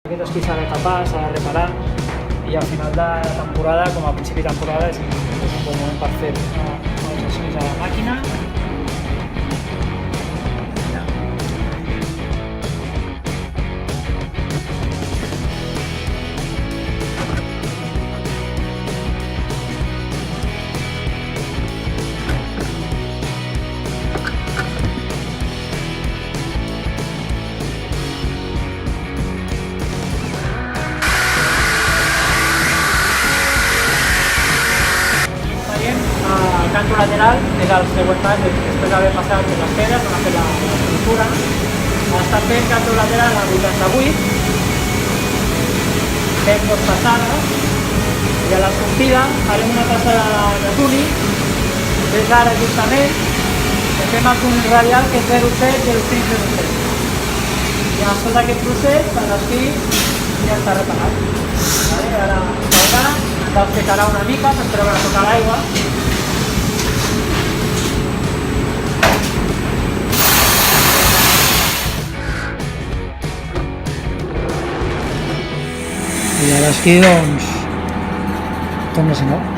Aquest esquí s'ha de tapar, s'ha de reparar i al final de temporada, com a principi de temporada, és un bon moment per fer els esquís a la màquina. El canto lateral és el següent pas, després d'haver passat per les pedres, on ha fet l'estructura. Està fent canto lateral al 88, fem 2 passades, i a la sortida farem una passada de túnil, des d'ara justament, que fem el túnil radial, que és 07, 05, 07. I amb tot aquest procés, l'esquí ja està reparat. Ara cal secar una mica per treure tota l'aigua. I a l'esquí, doncs, torna a ser nou.